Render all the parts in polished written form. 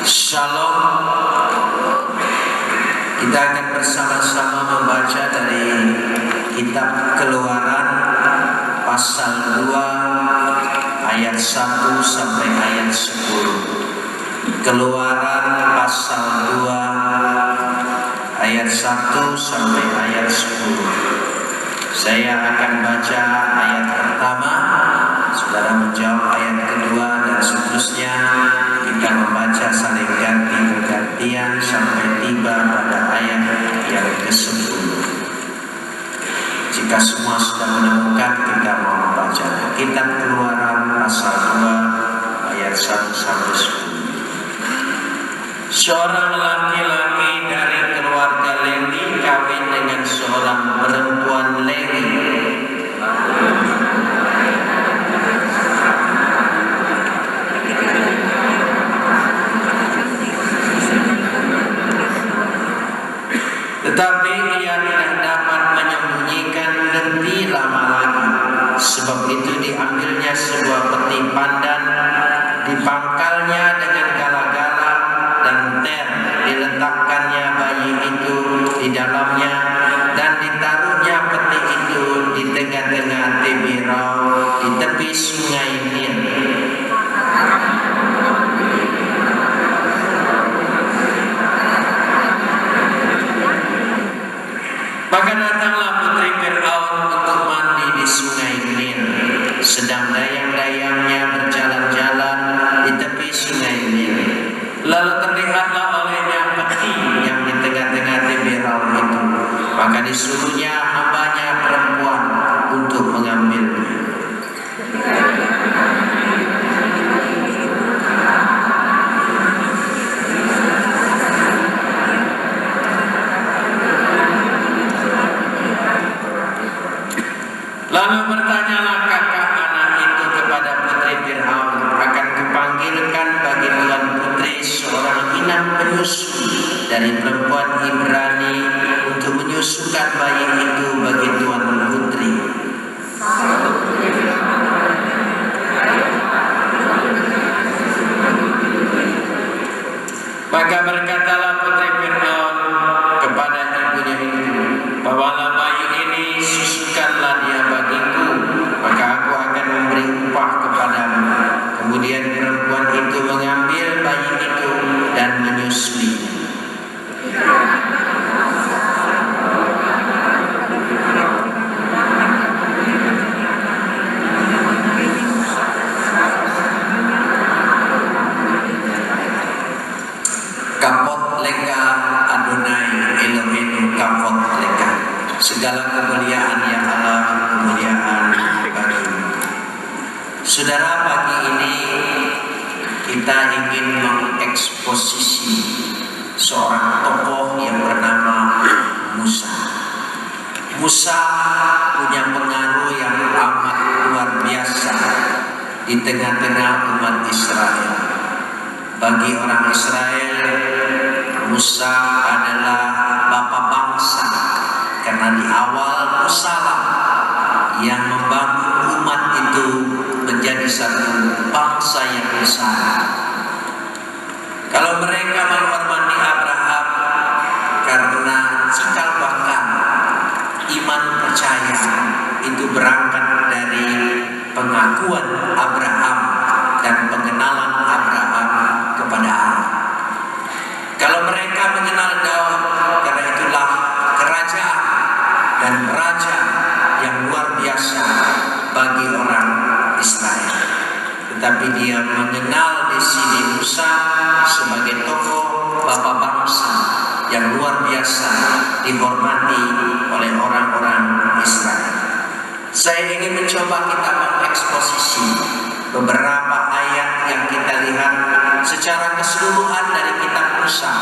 Shalom. Kita akan bersama-sama membaca dari kitab Keluaran pasal 2 ayat 1 sampai ayat 10. Keluaran pasal 2 ayat 1 sampai ayat 10. Saya akan baca ayat pertama, saudara menjawab ayat kedua, dan seterusnya. Kita membaca saling ganti-gantian sampai tiba pada ayat yang ke-10. Jika semua sudah menemukan, kita mau membaca kitab Keluaran pasal 2 ayat 1 sampai 10. Seorang laki-laki dari keluarga Lewi kawin dengan seorang perempuan Lewi. Tetapi ia tidak dapat menyembunyikan lebih lama lagi. Sebab itu diambilnya sebuah peti pandan, dipangkalnya dengan gala-gala dan ter, diletakkannya bayi itu di dalamnya, dan ditaruhnya peti itu di tengah-tengah Tibirau di tepi sungai Nil. Maka datanglah putri Fir'aun untuk mandi di sungai Nil, sedang dayang-dayangnya berjalan-jalan di tepi sungai Nil. Lalu terlihatlah olehnya peti yang di tengah-tengah Tibirau itu. Maka disuruhnya hambanya perempuan untuk mengambilnya. Lalu bertanyalah kakak anak itu kepada putri Fir'aun, akan kupanggilkan bagi tuan putri seorang inang penyusu dari perempuan Ibrani untuk menyusukan bayi itu bagi tuan putri. Maka berkatalah putri Fir'aun kepada ibunya itu, bawalah bayi ini, susukanlah dia bagiku, maka aku akan memberi upah kepadamu. Kemudian perempuan itu mengambil bayi itu dan menyusui. Kapot leka Adonai Eloheinu kapot leka. Segala kemuliaan ya Allah, kemuliaan bagimu. Saudara, pagi ini kita ingin mengeksposisi seorang tokoh yang bernama Musa. Musa punya pengaruh yang amat luar biasa di tengah-tengah umat Israel. Bagi orang Israel, Musa adalah bapa bangsa, karena di awal Musa lah yang membangun umat itu menjadi satu bangsa yang besar. Kalau mereka menghormati Abraham karena cikal bakal iman percaya itu berangkat dari pengakuan Abraham dan pengenalan Abraham kepada Allah. Kalau mereka mengenal Daud, karena itulah kerajaan dan raja yang luar biasa bagi orang Israel. Tetapi dia mengenal di sini Musa sebagai tokoh bapa bangsa yang luar biasa dihormati oleh orang-orang Israel. Saya ingin mencoba kita mengeksposisi beberapa ayat yang kita lihat secara keseluruhan dari kitab Musa,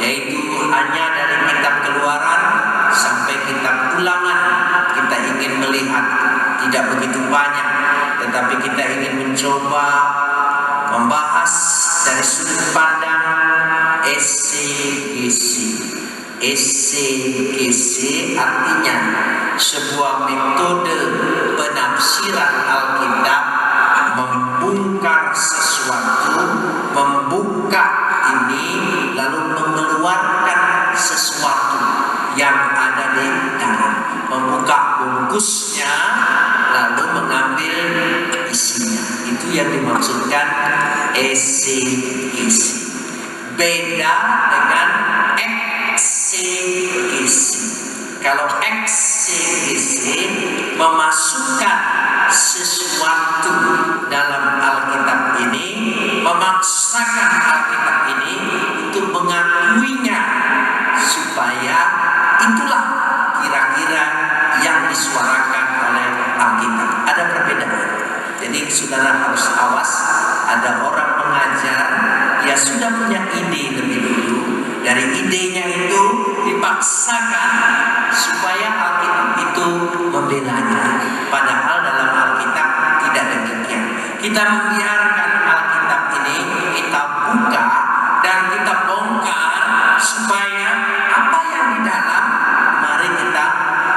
yaitu hanya dari kitab Keluaran sampai kitab Ulangan. Kita ingin melihat tidak begitu banyak, tetapi kita ingin mencoba membahas dari sudut pandang esegesi. Esegesi artinya sebuah metode penafsiran Alkitab, membongkar sesuatu, membuka membungkusnya lalu mengambil isinya. Itu yang dimaksudkan eksegesi. Beda dengan eksegesi. Kalau eksegesi memasukkan sesuatu dalam Alkitab ini, memaksakan Alkitab ini untuk mengakuinya, supaya itulah kira-kira yang disuarakan oleh Alkitab. Ada perbedaan. Jadi saudara harus awas. Ada orang mengajar, dia sudah punya ide lebih dulu. Dari idenya itu dipaksakan supaya Alkitab itu membelanya. Padahal dalam Alkitab tidak demikian. Kita membiarkan Alkitab ini kita buka dan kita bongkar supaya apa yang di dalam mari kita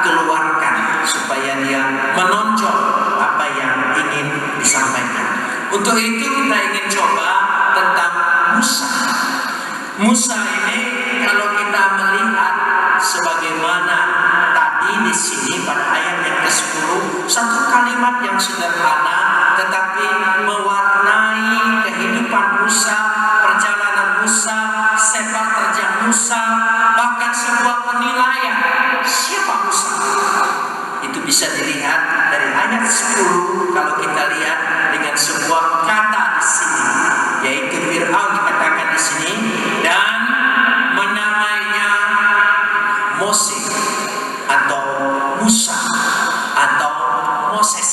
keluarkan supaya dia menonjol apa yang ingin disampaikan. Untuk itu kita ingin coba tentang Musa. Musa ini kalau kita melihat sebagaimana tadi di sini pada ayat yang ke-10, satu kalimat yang sederhana tetapi mewarnai kehidupan Musa, perjalanan Musa, sepak terjang Musa, bahkan sebuah penilaian siapa Musa. Itu bisa dilihat dari ayat 10 kalau kita lihat dengan sebuah kata di sini, yaitu Fir'aun dikatakan di sini dan menamainya Mose atau Musa atau Moses,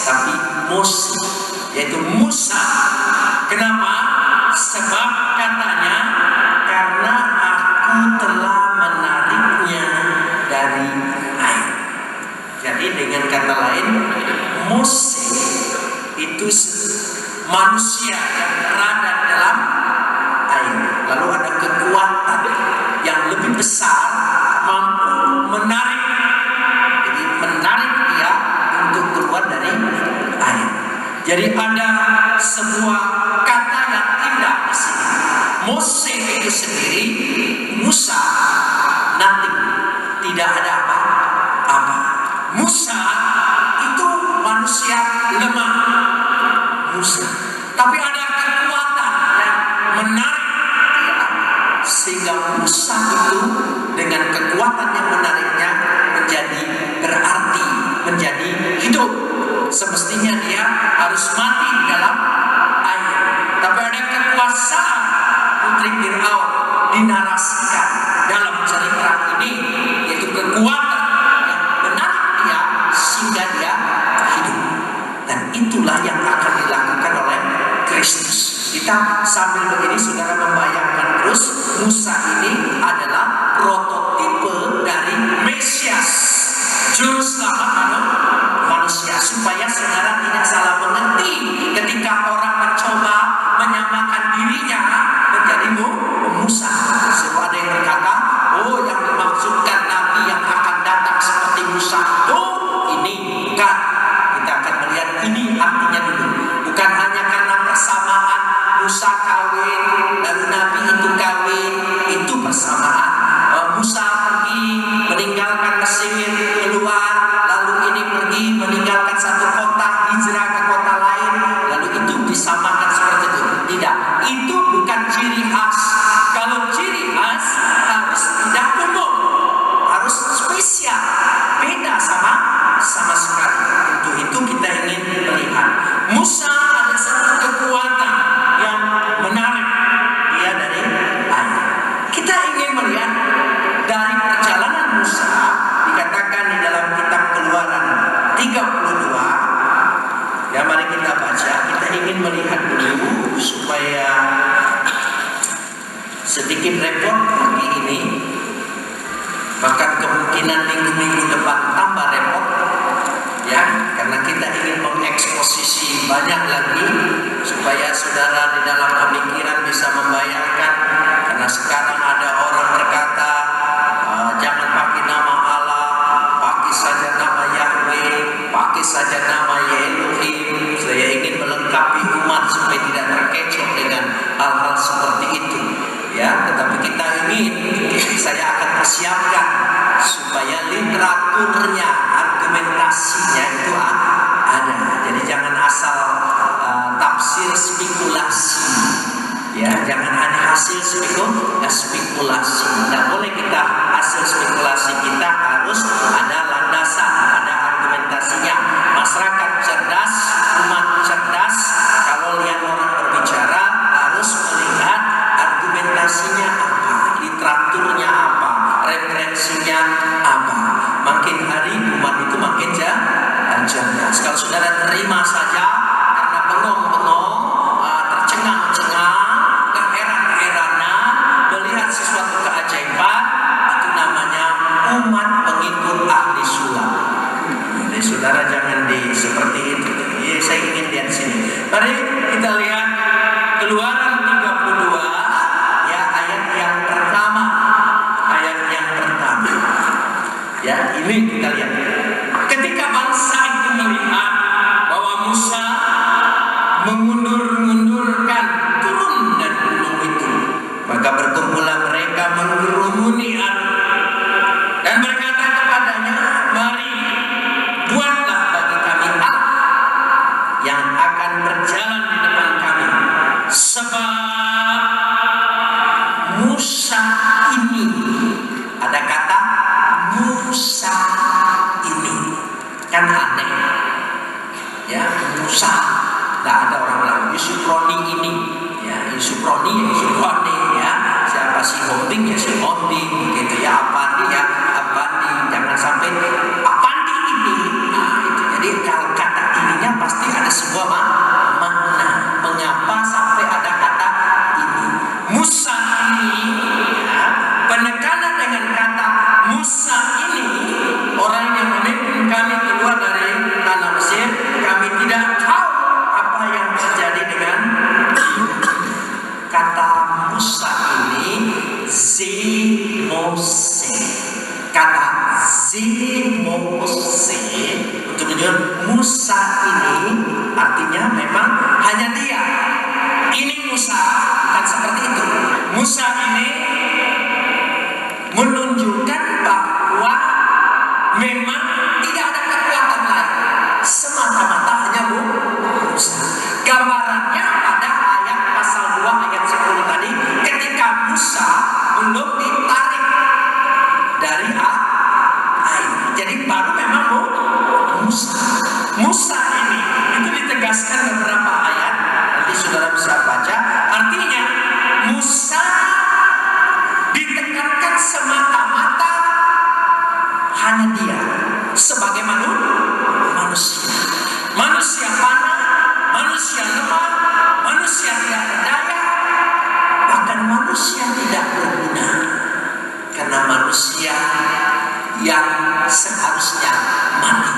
tapi Mose, yaitu Musa. Kenapa? Sebab katanya karena aku telah menariknya dari air. Jadi dengan kata lain, Mose itu manusia yang berada dalam air. Lalu ada kekuatan yang lebih besar mampu menarik. Jadi menarik dia untuk keluar dari air. Jadi ada sebuah kata yang indah di sini. Mose itu sendiri, Musa, nothing, tidak ada apa-apa. Musa itu manusia lemah, Musa. Tapi ada kekuatan yang menarik dia, sehingga Musa itu dengan kekuatan yang menariknya menjadi berarti, menjadi hidup. Semestinya dia harus mati di dalam air. Tapi ada kekuasaan putri Fir'aun dinarasikan dalam cerita ini, yaitu kekuatan yang menarik dia sehingga dia hidup. Dan itulah yang akan dilakukan oleh Kristus. Kita sambil begini saudara membayangkan terus, Musa ini adalah prototipe dari Mesias, juru selamat manusia. Supaya saudara tidak salah mengerti ketika orang mencoba menyamakan dirinya menjadi Musa. Sebab ada yang berkata, oh yang dimaksudkan Nabi yang akan datang seperti Musa. Oh ini bukan. Kita akan melihat ini artinya dulu. Bukan hanya karena persamaan Musa kawin lalu Nabi itu kawin, itu persamaan. Musa pergi meninggalkan Mesir keluar, lalu ini pergi meninggalkan satu kota hijrah ke kota lain, lalu itu disamakan seperti itu. Tidak, itu bukan ciri khas. Kalau ciri khas harus tidak umum, harus spesial, beda sama sekali. Untuk itu kita ingin melihat Musa ada satu kekuatan yang menarik dia dari air. Kita ingin melihat dari perjalanan Musa, dikatakan di dalam kitab Keluaran 32. Ya mari kita baca. Kita ingin melihat dulu supaya sedikit repot pagi ini, bahkan kemungkinan minggu-minggu depan tambah repot, ya, karena kita ingin mengeksposisi banyak lagi supaya saudara di dalam pemikiran bisa membayangkan. Karena sekarang ada orang berkata jangan pakai nama Allah, pakai saja nama Yahweh, pakai saja nama Elohim. Saya ingin melengkapi umat supaya tidak terkecoh dengan hal-hal seperti itu, ya. Tetapi kita ingin, saya akan persiapkan supaya literaturnya, argumentasi asal tafsir spekulasi. Ya, jangan hanya hasil spekulasi. Tidak boleh kita hasil spekulasi, kita harus ada landasan, ada argumentasinya. Masyarakat cerdas, umat cerdas, kalau lihat orang berbicara harus melihat argumentasinya apa, literaturnya apa, referensinya apa. Makin hari umat itu makin cerdas. Kalau saudara terima saja karena bengong-bengong, tercengang-cengang, keheran-heranan, melihat sesuatu keajaiban, itu namanya umat pengikut ahli sulap. Jadi saudara jangan seperti itu. Jadi saya ingin lihat sini. Mari kita lihat Keluaran 32 ya, ayat yang pertama. Ya, ini kita lihat. Ketika bangsa itu melihat bahwa Musa mengundur-undurkan turun dari gunung itu, maka berkumpullah mereka mengerumuni Harun dan berkata kepadanya, mari buatlah bagi kami Allah yang akan berjalan di depan kami, sebab Musa ini, ada kata Musa ini, kan aneh ya. Musa, nggak ada orang bilang Yusufroni ini ya, Yusufroni ya, siapa si Holding ya si Holding gitu ya, Apandi ya Apandi, jangan sampai Apandi ini. Nah itu, jadi kalau kata ininya pasti ada sebuah makna. Mengapa sampai ada kata ini Musa ini ya, penekanan dengan kata Musa ini, orang yang memimpin kami keluar dari tanah Mesir. Kami tidak tahu apa yang terjadi dengan kata Musa ini. Zimose, kata Zimose untuk menunjukkan Musa ini artinya memang hanya dia. Ini Musa, bukan seperti itu. Musa ini menunjukkan bahwa memang tidak ada kekuatan lain, semata-mata hanya Musa. Gambarannya pada ayat pasal 2 ayat 10 tadi, ketika Musa belum ditarik dari air, jadi baru memang Musa ini. Itu ditegaskan beberapa ayat, nanti saudara bisa baca. Artinya Musa ditekankan semata-mata hanya dia sebagai manusia panah, manusia lemah, manusia tidak berdaya, bahkan manusia tidak berguna, karena manusia yang seharusnya mati.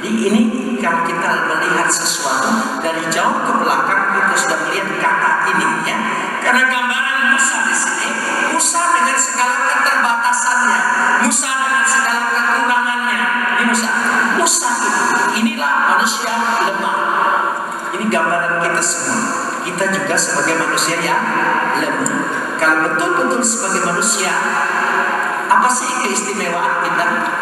Jadi ini kalau kita melihat sesuatu dari jauh ke belakang, kita sudah melihat kata ini ya. Karena gambaran Musa di sini, Musa dengan segala keterbatasannya, Musa dengan segala kekurangannya. Ini Musa inilah manusia lemah. Ini gambaran kita semua. Kita juga sebagai manusia yang lemah. Kalau betul-betul sebagai manusia, apa sih keistimewaan kita?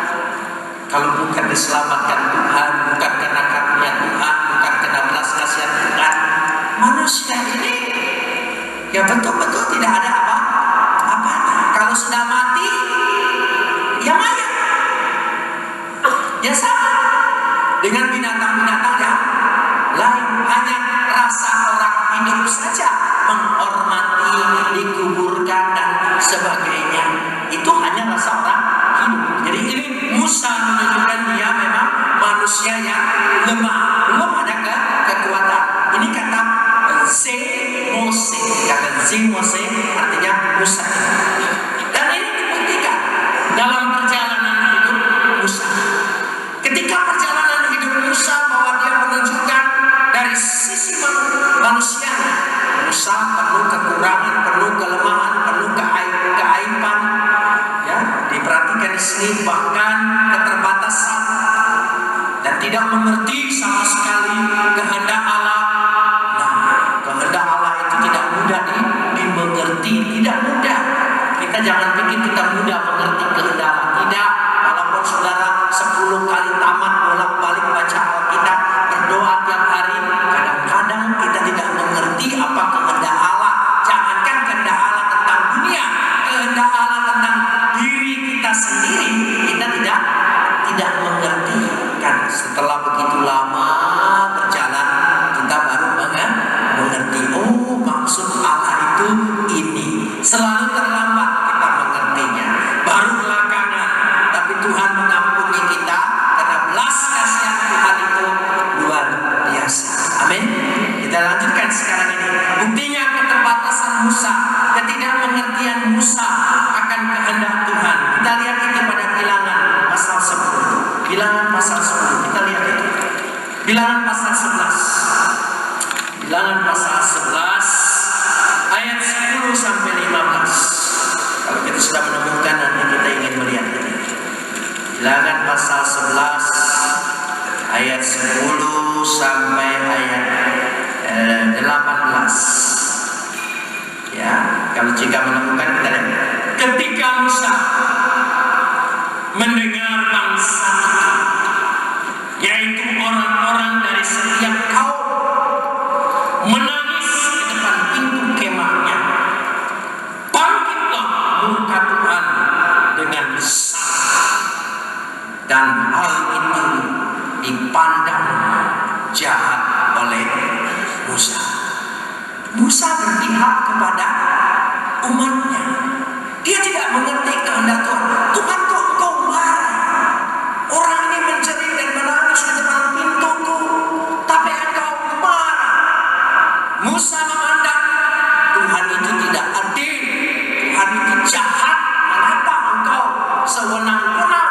Kalau bukan diselamatkan Tuhan, bukan karena karunia Tuhan, bukan karena belas kasihan Tuhan, manusia ini ya betul-betul tidak ada apa-apa. Kalau sudah mati, ya mayat. Ya sama dengan binatang-binatang yang lain. Hanya rasa orang hidup saja menghormati, dikuburkan dan sebagainya. Itu hanya rasa orang hidup. Jadi ini Musa menunjukkan dia memang manusia yang lemah, belum ada kekuatan. Ini kata Zimose, artinya Musa. Dan ini dibuktikan dalam perjalanan hidup Musa. Ketika perjalanan hidup Musa, bahwa dia menunjukkan dari sisi manusia, Musa penuh kekurangan, penuh kelemahan, penuh keaiban. Ya, diperhatikan di sini bahkan keterbatasan dan tidak mengerti sama sekali kehendak Allah. Nah, kehendak Allah itu tidak mudah dimengerti, tidak mudah. Kita jangan pikir kita mudah mengerti kehendak Allah. Tidak, walaupun saudara 10 kali tamat bolak-balik baca Alkitab, berdoa tiap hari, lama berjalan kita baru mengerti, oh maksud Allah itu ini. Selalu terlambat kita mengertinya, baru belakangan. Tapi Tuhan mengampuni kita karena belas kasihan Tuhan itu luar biasa. Amin. Kita lanjutkan sekarang ini. Buktinya keterbatasan Musa, ketidakmengertian Musa akan kehendak Tuhan. Kita lihat itu pada Bilangan pasal 10. Bilangan pasal 10. Kita lihat itu. Bilangan pasal 11. Bilangan pasal 11 ayat 10 sampai 15. Kalau kita sudah menemukan, nanti kita ingin melihat ini. Bilangan pasal 11 ayat 10 sampai ayat 18. Ya, kalau jika menemukan kita lihat. Ketika Musa mendengar bangsa itu, yaitu orang-orang dari setiap kaum, menangis di depan pintu kemahnya, bangkitlah murka Tuhan dengan besar, dan hal itu dipandang jahat oleh Musa. Musa berpihak kepada umatnya. Dia tidak mengerti kehendak Tuhan. Tuhan kok engkau marah? Orang ini menjerit dan menangis di depan pintuku, tapi engkau marah. Musa memandang Tuhan itu tidak adil, Tuhan itu jahat. Mengapa engkau sewenang-wenang?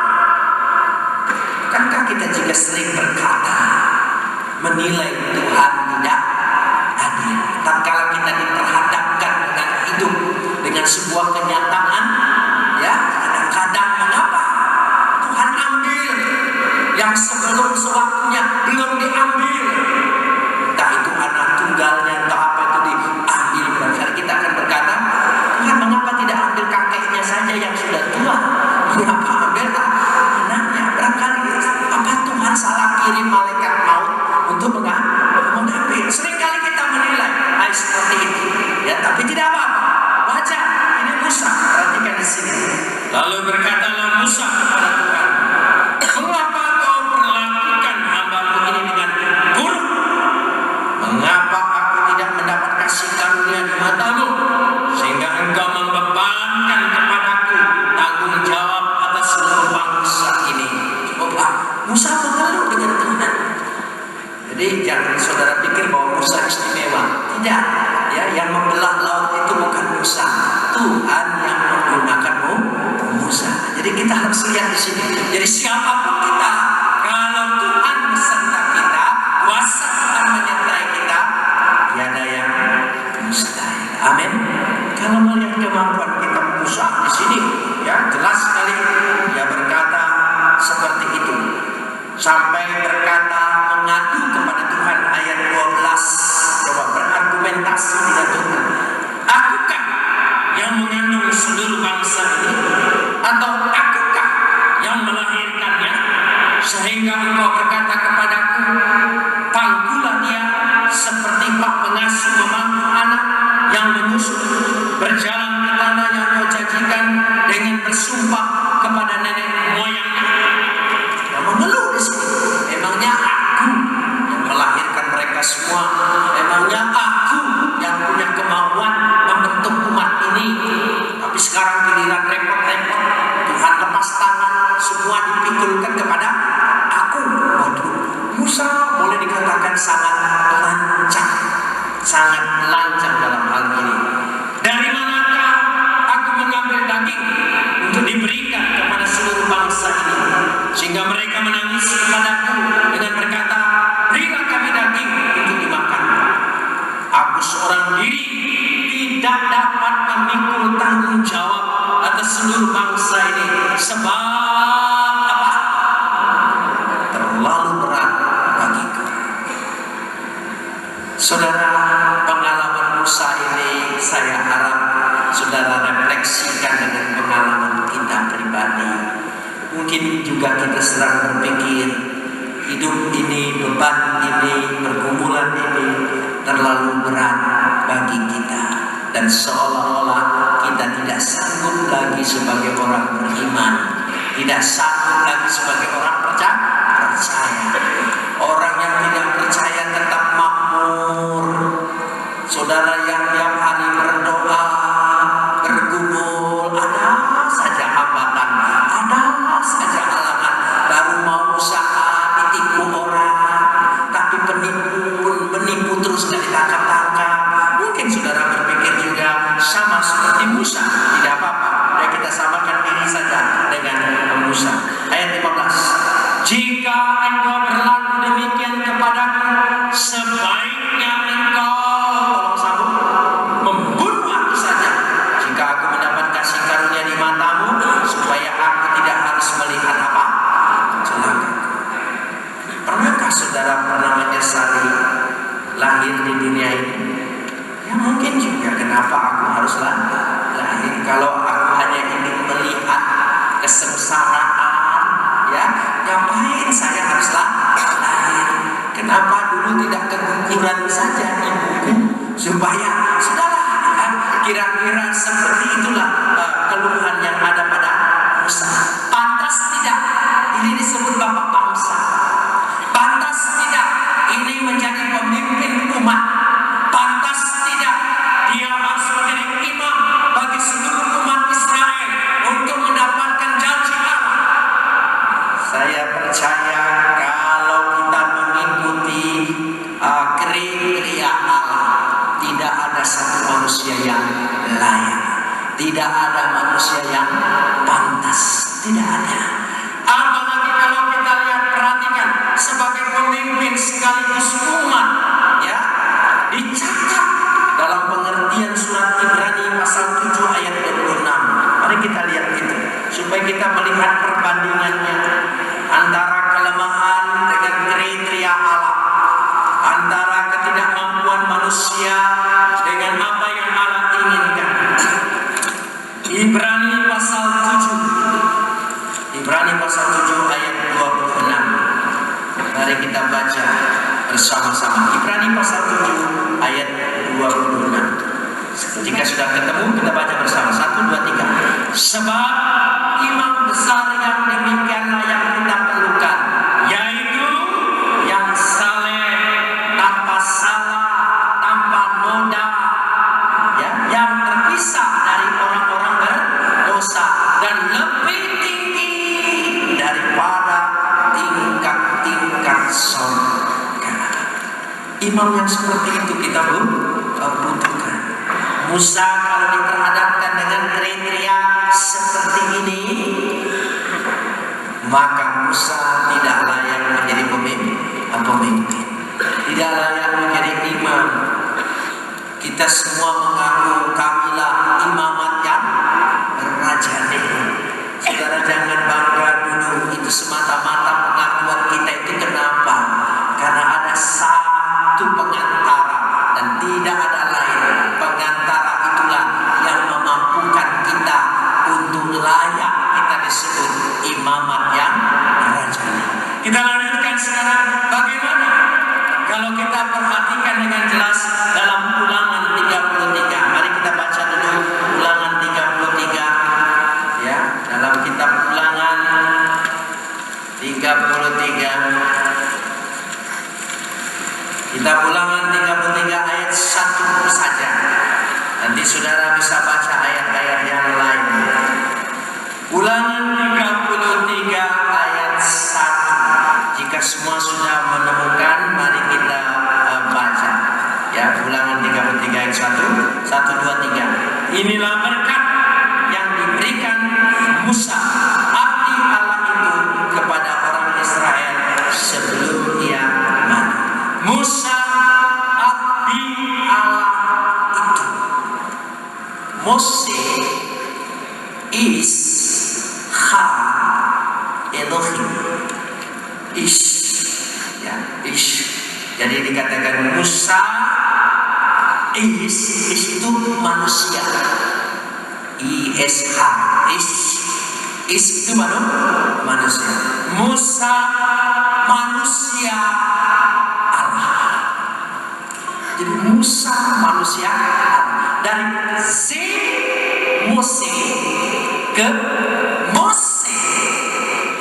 Bukankah kita juga sering berkata, menilai Tuhan tidak adil? Tatkala kita diperhadapkan dengan hidup, dengan sebuah kenyataan, ya, kadang-kadang mengapa Tuhan ambil yang sebelum sewaktunya belum diambil? Entah itu anak tunggalnya, entah apa itu diambil. Barangkali kita akan berkata, Tuhan mengapa tidak ambil kakeknya saja yang sudah tua? Mengapa ambil anaknya? Barangkali apa Tuhan salah kirim malaikat maut untuk mengambil? Seringkali kita menilai seperti itu, ya, tapi tidak apa-apa, wajar. Ini Musa, perhatikan di sini. Lalu berkatalah Musa kepada Tuhan, mengapa kau perlakukan hambamu ini dengan buruk? Mengapa aku tidak mendapat kasih karunia di matamu, sehingga engkau membebankan kepadaku tanggung jawab atas seluruh bangsa ini? Coba, Musa mengeluh dengan Tuhan. Jadi jangan saudara pikir bahwa Musa istimewa. Tidak, ya, yang membelah laut itu bukan Musa, Tuhan yang menggunakan Musa. Jadi kita harus lihat di sini. Jadi siapapun kita, kalau Tuhan beserta kita, kuasa Tuhan menyertai kita, tiada yang mustahil. Amin. Kalau melihat kemampuan kita Musa di sini, ya jelas sekali dia berkata seperti itu. Sampai berkata mengadu kepada Tuhan, ayat 12. Coba berargumentasi dengan Tuhan. Akukah yang mengandung seluruh bangsa ini? Atau akukah yang melahirkannya? Sehingga engkau berkata kepadaku, pangkulah dia seperti pak pengasuh memangku anak yang menyusu, berjalan ke tanah yang kau janjikan dengan bersumpah kepada nenek moyangnya. Yang mengeluh di sini, emangnya aku yang melahirkan mereka semua? Emangnya aku yang punya kemauan membentuk umat ini? Tapi sekarang giliran repot-repot, Tuhan lepas tangan, semua dipikulkan kepada aku. Waduh, Musa boleh dikatakan sangat lancang dalam hal ini. Dari manakah aku mengambil daging untuk diberikan kepada seluruh bangsa ini, sehingga mereka menangis kepadaku dengan berkata, berilah kami daging untuk dimakan. Aku seorang diri tidak dapat memikul tanggung jawab atas seluruh bangsa ini, sebab apa? Terlalu berat bagiku. Saudara, pengalaman Musa ini saya harap saudara refleksikan dengan pengalaman kita pribadi. Mungkin juga kita sedang berpikir, hidup ini, beban ini, pergumulan ini terlalu berat bagi kita, dan seolah-olah kita tidak sanggup lagi sebagai orang beriman, tidak sanggup lagi sebagai orang percaya. Orang saudara pernah menyesali lahir di dunia ini? Ya mungkin juga, kenapa aku harus lahir kalau aku hanya ingin melihat kesengsaraan, ya ngapain saya harus lahir? Kenapa dulu tidak keguguran saja ibuku supaya sudahlah, ya, kira-kira seperti itulah keluhan yang ada pada Musa. Pantas tidak ini disebut bapak bangsa? Pantas tidak ini menjadi pemimpin umat? Pantas tidak dia harus menjadi imam bagi seluruh umat Israel untuk mendapatkan janji Allah? Saya percaya kalau kita mengikuti kriteria Allah, tidak ada satu manusia yang layak, tidak ada manusia yang pantas, tidak ada. Apalagi kalau kita lihat, perhatikan, sebagai pemimpin sekaligus umat, ya, dicatat dalam pengertian surat Ibrani pasal 7 ayat 26. Mari kita lihat itu supaya kita melihat perbandingannya antara kelemahan dengan kriteria Allah, antara ketidakmampuan manusia dengan apa yang Allah inginkan. Ibrani pasal 7, Ibrani pasal 7 ayat 26. Mari kita baca bersama-sama. Ibrani pasal 7 ayat 26. Jika sudah ketemu, kita baca bersama. 1, 2, 3. Sebab imam besar yang demikianlah yang kita perlukan, yaitu yang saleh, tanpa salah, tanpa noda, ya, yang terpisah dari orang-orang berdosa, dan lebih tinggi daripada tingkat-tingkat surga. Imam yang seperti itu kita butuhkan. Musa kalau diperhadapkan dengan kriteria seperti ini, maka Musa tidak layak menjadi pemimpin, tidak layak menjadi imam. Kita semua mengaku kamilah imamat yang rajani. Saudara jangan bangga dulu itu semata-mata pengakuan kita itu. Kenapa? Karena ada satu pengantara dan tidak ada lain. Pengantara itulah yang memampukan kita untuk layak kita disebut imamat yang rajani. Kita lanjutkan sekarang, bagaimana kalau kita perhatikan dengan jelas dalam Ulangan 33. Mari kita baca dulu Ulangan 33, ya, dalam kitab Ulangan 33. Kitab Ulangan 33 ayat 1 saja. Nanti saudara bisa baca ayat-ayat yang lain. Ulangan 33 ayat 1. Jika semua sudah menemukan, mari kita baca. Ya, Ulangan 33 ayat 1. 1, 2, 3. Inilah berkat yang diberikan Musa, abdi Allah itu, kepada orang Israel sebelum ia mati. Musa, abdi Allah itu. Mose is Ha Elohim. Is, ya, is. Jadi dikatakan Musa is itu manusia. ISH, is itu manusia. Musa manusia Allah. Jadi Musa manusia Allah. Dari Z Mose ke Mose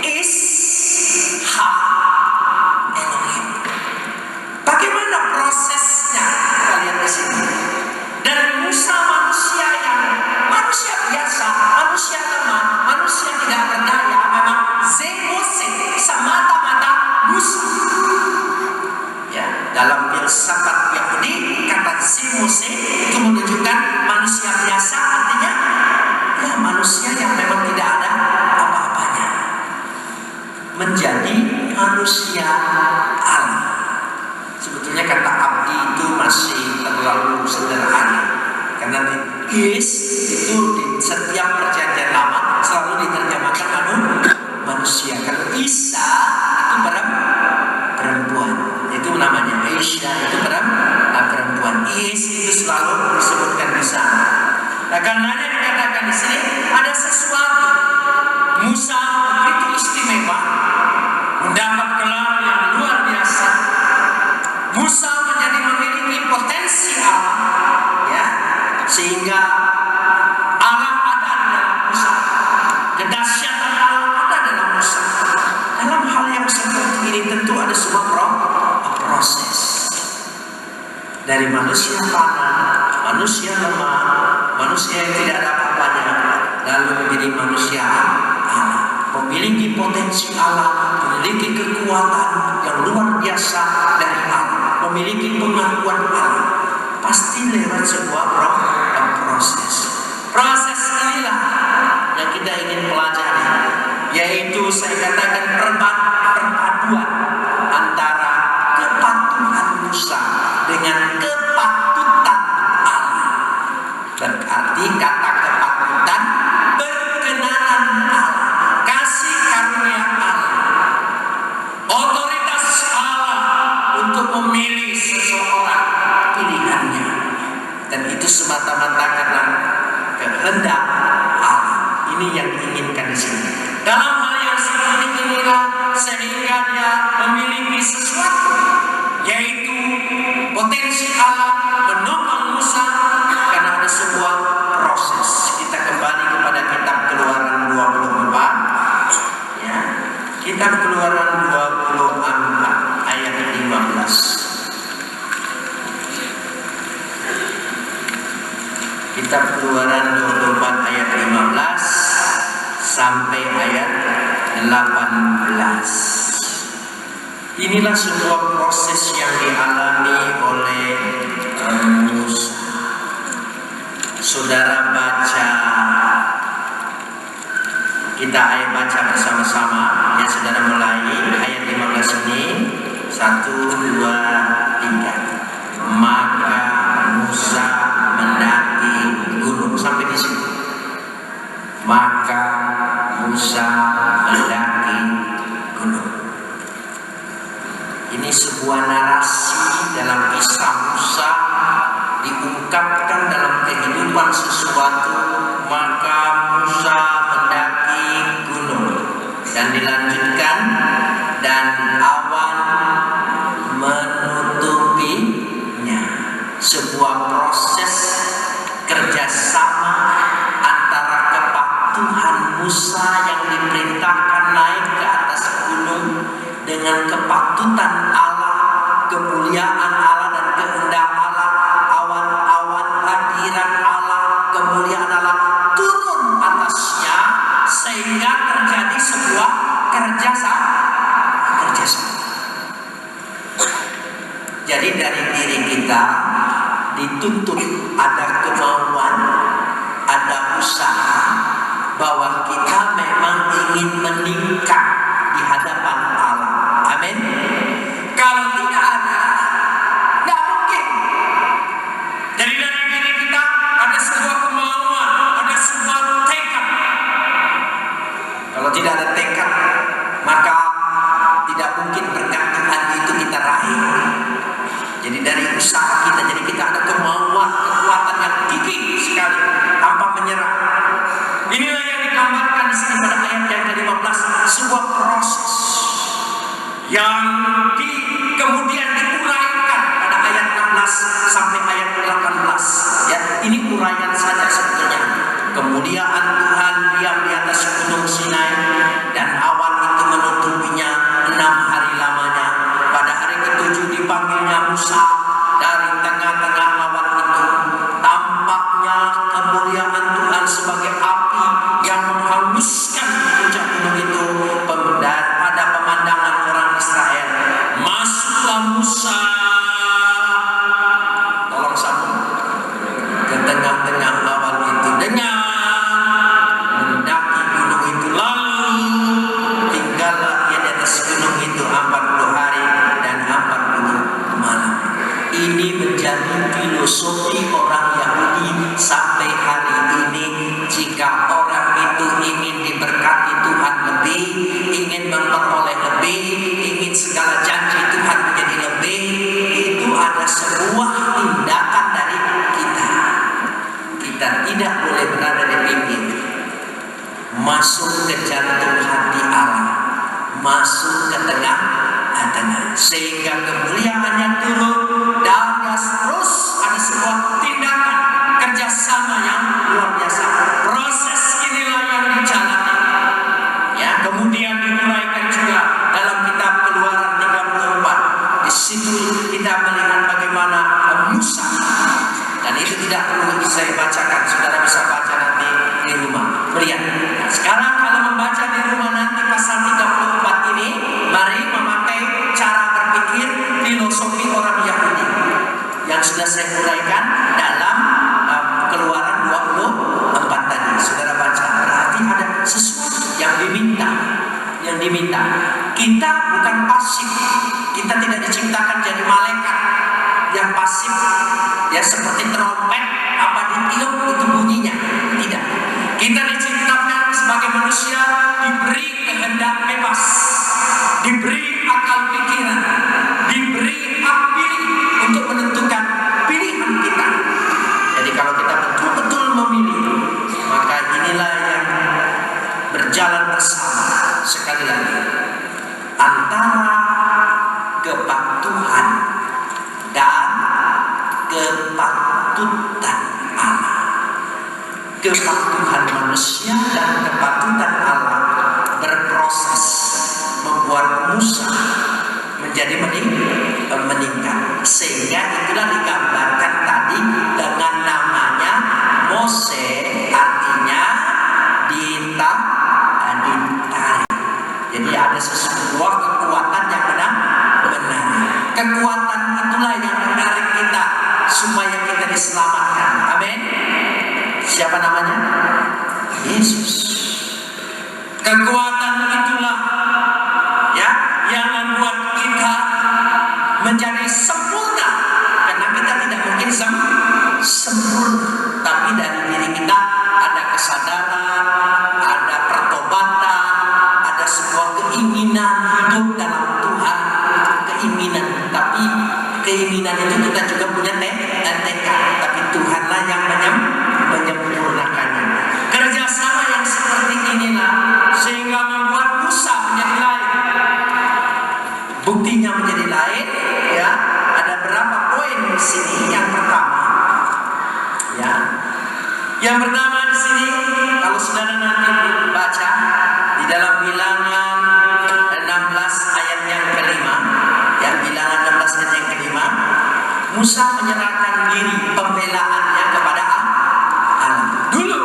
is Ha Elohim. Bagaimana prosesnya? Kita lihat di sini. Dari Musa manusia yang manusia biasa, manusia lemah, manusia tidak berdaya, memang Mose semata-mata Musa. Ya, dalam filsafat Yahudi kata Mose itu menunjukkan manusia biasa, artinya ya manusia yang memang tidak ada apa-apanya menjadi manusia Allah. Sebetulnya kata abdi itu masih terlalu sederhana, karena is itu di setiap perjanjian lama selalu diterjemahkan manusia. Kalau Isa itu perempuan. Isya itu perempuan. Is itu selalu disebutkan di sana. Nah, karenanya dikatakan di sini ada sesuatu. Musa begitu istimewa, mendapat gelar yang luar biasa. Musa menjadi memiliki potensi Allah, ya, sehingga Allah ada dalam Musa. Kedahsyatan Allah ada dalam Musa. Dalam hal yang seperti ini tentu ada sebuah proses. Dari manusia fana, manusia lemah, manusia yang tidak ada apa-apanya, lalu menjadi manusia Allah, memiliki potensi Allah, memiliki kekuatan yang luar biasa dari Allah, memiliki pengakuan Allah. Pasti lewat sebuah proses. Proses inilah yang kita ingin pelajari, yaitu saya katakan perpaduan antara kepatuhan Musa dengan kepatutan Allah. Berarti kata kepatutan, berkenanan Allah, kasih karunia Allah, otoritas Allah untuk memilih seseorang pilihannya, dan itu semata-mata karena kehendak Allah. Ini yang diinginkan di sini. Dalam hal yang seperti inilah sehingga dia memiliki sesuatu, yaitu potensi Allah menopang Musa karena ada sebuah proses. Kita kembali kepada kitab Keluaran 24, ya. Kitab Keluaran 24 ayat 15. Kitab Keluaran 24 ayat 15 sampai ayat 18. Inilah sebuah proses yang dialami oleh Musa. Saudara baca, kita baca bersama-sama, ya saudara, mulai ayat 15 ini. 1, 2, 3. Maka Musa mendaki gunung, sampai di situ. Maka Musa mendaki gunung. Ini sebuah narasi dalam kisah Musa, diungkapkan dalam kehidupan sesuatu. Maka Musa mendaki gunung, dan dilanjutkan, dan awan menutupinya. Sebuah proses kerjasama antara kepatuhan Musa yang diperintahkan naik ke atas gunung dengan kepatutan Allah, kemuliaan Allah dan kehendak Allah. Awan-awan hadirat Allah, kemuliaan Allah turun atasnya, sehingga terjadi sebuah kerjasama. Jadi dari diri kita dituntut ada kemauan, ada usaha, bahwa kita memang ingin meningkat di hadapan Allah. Amin. Kalau tidak ada, tidak mungkin. Jadi dari diri kita ada sebuah kemauan, ada sebuah tekad. Kalau tidak ada tekad, maka tidak mungkin berkat Tuhan itu kita raih. Jadi dari usaha kita, jadi kita ada kemauan, kekuatan yang gigih sekali tanpa menyerah. Inilah yang digambarkan di sini pada ayat yang ke-15, sebuah proses yang kemudian diuraikan pada ayat 16 sampai ayat 18. Ya, ini uraian saja sebetulnya. Kemuliaan Tuhan diam di atas gunung Sinai, dan awan itu menutupinya 6 hari lamanya. Pada hari ke-7 dipanggilnya Musa dari tengah-tengah awan itu. Tampaknya kemuliaan Tuhan sebagai api yang menghanguskan puncak gunung itu. Pada pemandangan orang Israel, masuklah Musa, tolong sambung, ke tengah-tengah awan itu dengan mendaki gunung itu. Lalu tinggallah dia di atas gunung itu 40 hari dan 40 malam. Ini menjadi filosofi orang Yahudi sampai hari ini. Jika orang itu ingin diberkati Tuhan lebih, ingin memperoleh lebih, ingin segala janji Tuhan menjadi lebih, jantung hati Allah, masuk ke tengah-tengah, sehingga kemuliaannya turun dan terus ada sebuah tindakan kerjasama yang luar biasa. Proses inilah yang dijalani. Ya, kemudian diuraikan juga dalam kitab Keluaran 34. Di situ kita melihat bagaimana Musa, dan itu tidak perlu saya bacakan, saudara bisa baca nanti di rumah. Lihat. Nah, sekarang kalau membaca di rumah nanti pasal 34 ini, mari memakai cara berpikir filosofi orang Yahudi yang sudah saya uraikan dalam Keluaran 24 tadi. Saudara baca, berarti ada sesuatu yang diminta. Kita bukan pasif. Kita tidak diciptakan jadi malaikat yang pasif, ya seperti trompet apa ditiup itu bunyinya. Tidak. Kita diciptakan sebagai manusia diberi kehendak bebas, diberi akal pikiran, diberi hak pilih untuk menentukan pilihan kita. Jadi kalau kita betul-betul memilih, maka inilah yang berjalan bersama. Sekali lagi, antara kepatuhan dan kepatutan Allah. Kepatuhan manusia dan kepatutan Allah berproses membuat Musa menjadi meningkat, sehingga itulah digambarkan tadi dengan namanya Mose, artinya ditarik. Jadi ada sebuah kekuatan yang menarik. Kekuatan itulah yang menarik kita supaya kita diselamatkan. Amin. Siapa namanya? Yesus. Kekuatan itulah ya yang membuat kita menjadi sempurna, karena kita tidak mungkin sempurna, tapi dari diri kita ada kesadaran, ada pertobatan, ada sebuah keinginan hidup dalam Tuhan, keinginan. Tapi keinginan itu kita juga punya tekad, tapi Tuhanlah yang menyempurnakannya. Kerjasama yang seperti inilah sehingga membuat Musa menjadi lain, buktinya menjadi lain. Ya, ada berapa poin di sini. Yang pertama, ya, yang pertama di sini, kalau saudara nanti baca di dalam Bilangan 16 ayat yang kelima, ya, Bilangan 16 ayat yang kelima, Musa menyerahkan diri pembelaannya kepada Allah. Dulu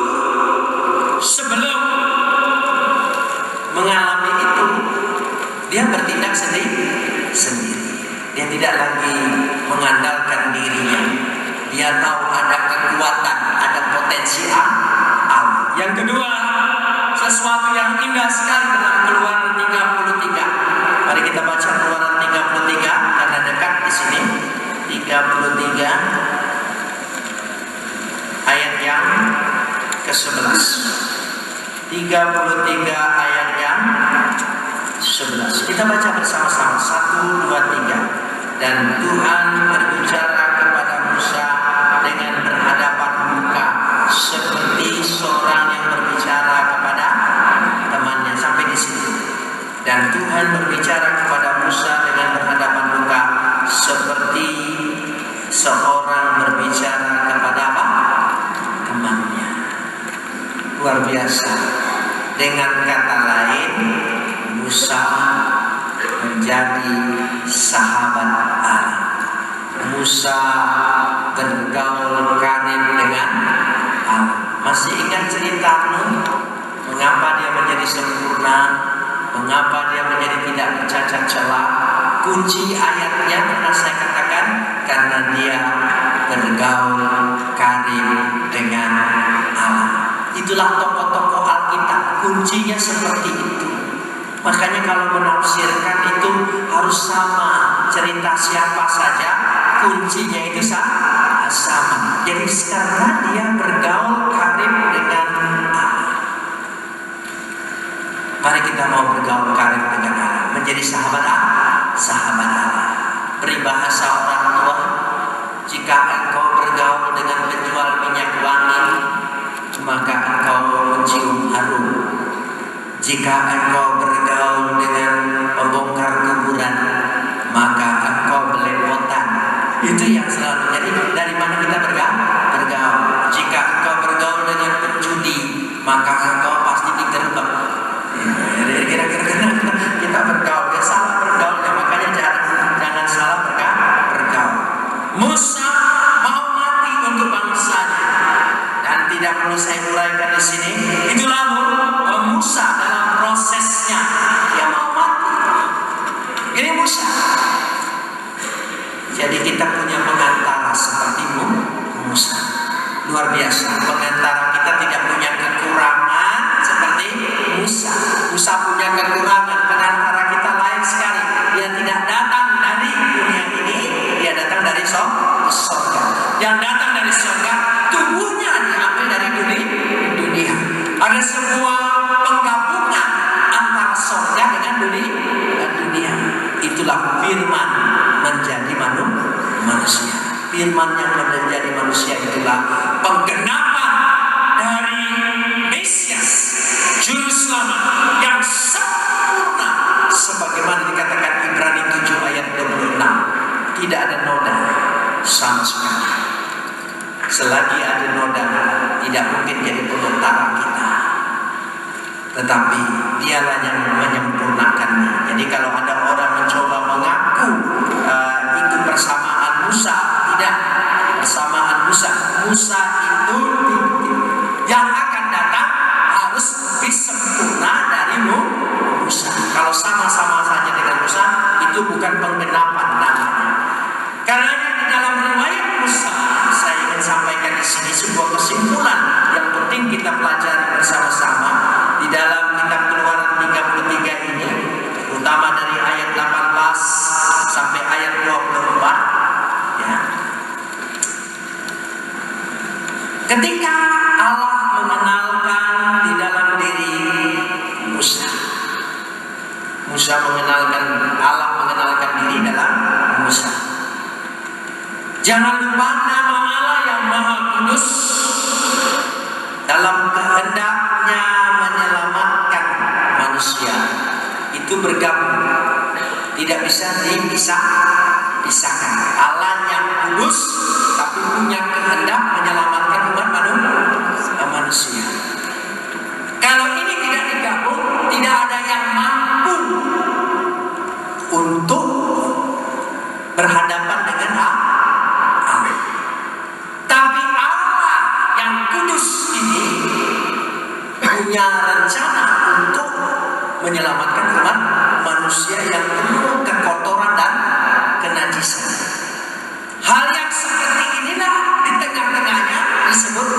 sebelum mengalami itu, dia bertindak sendiri. Dia tidak lagi mengandalkan dirinya. Dia tahu ada kekuatan, ada potensi Allah. Yang kedua, sesuatu yang indah sekali dalam Keluaran 33. Mari kita baca Keluaran 33 karena dekat di sini. 33 ayat yang ke-11. 33 ayat yang 11. Kita baca bersama-sama. 1, 2, 3. Dan Tuhan berbicara kepada Musa dengan berhadapan muka, seperti seorang yang berbicara kepada temannya. Sampai di sini. Dan Tuhan berbicara kepada Musa dengan berhadapan muka, seperti seorang berbicara kepada apa? Temannya. Luar biasa. Dengan kata lain, Musa menjadi sahabat Allah. Musa bergaul karib dengan Allah. Masih ingat cerita Nuh? Mengapa dia menjadi sempurna? Mengapa dia menjadi tidak bercacat celah? Kunci ayatnya pernah saya katakan, karena dia bergaul karib dengan Allah. Itulah tokoh-tokoh Alkitab, kuncinya seperti itu. Makanya kalau menafsirkan itu harus sama, cerita siapa saja, kuncinya itu sama. Jadi karena dia bergaul karib dengan Allah. Mari kita mau bergaul karib dengan Allah, menjadi sahabat Allah. Peribahasa orang tua, jika engkau bergaul dengan penjual minyak wangi, maka engkau mencium harum Jika engkau bergaul dengan pembongkar kuburan, maka engkau belepotan. Itu yang selalu. Jadi dari mana kita bergaul? Jika engkau bergaul dengan penjudi, maka engkau pasti digerebek. Kira-kira kita bergaul, ya salah bergaulnya. Makanya jangan salah bergaul. Musa mau mati untuk bangsanya, dan tidak perlu saya uraikan di sini. Itulah Musa dalam prosesnya dia mau mati. Ini Musa. Jadi kita punya pengantara seperti Musa. Luar biasa. Pengantara kita tidak punya kekurangan seperti Musa. Musa punya kekurangan. Pengantara kita lain sekali. Dia tidak datang dari dunia ini, dia datang dari surga. Yang datang dari surga, tubuhnya diambil dari dunia. Ada sebuah penggabungan antara surga dengan dunia. Itulah firman menjadi manusia. Firman yang menjadi manusia itulah penggenapan dari Mesias, Juru Selamat yang sempurna, sebagaimana dikatakan Ibrani 7 ayat 26. Tidak ada noda sama sekali. Selagi ada noda, tidak mungkin jadi pengantara kita. Tetapi dialah yang menyempurnakannya. Jadi kalau ada orang mencoba mengaku itu persamaan Musa, tidak persamaan Musa. Musa itu yang akan datang harus lebih sempurna dari Musa. Kalau sama-sama saja dengan Musa, itu bukan penggenapan namanya. Karena di dalam riwayat Musa, saya ingin sampaikan di sini sebuah kesimpulan yang penting kita pelajari bersama-sama di dalam kitab Keluaran 33 ini, terutama dari ayat 18 sampai ayat 24. Ya. Ketika Allah mengenalkan di dalam diri Musa, Allah mengenalkan diri dalam Musa. Jangan lupa nama Allah yang Maha Kudus dalam kehendaknya menyelamatkan manusia itu bergabung, tidak bisa dipisahkan. Allah yang kudus tapi punya kehendak menyelamatkan umat manusia. Kalau ini tidak digabung, tidak ada yang mampu untuk berhadapan dengan Allah. Tapi Allah yang kudus ini punya rencana untuk menyelamatkan umat manusia yang penuh kekotoran dan kenajisan. Hal yang seperti inilah di tengah-tengahnya disebut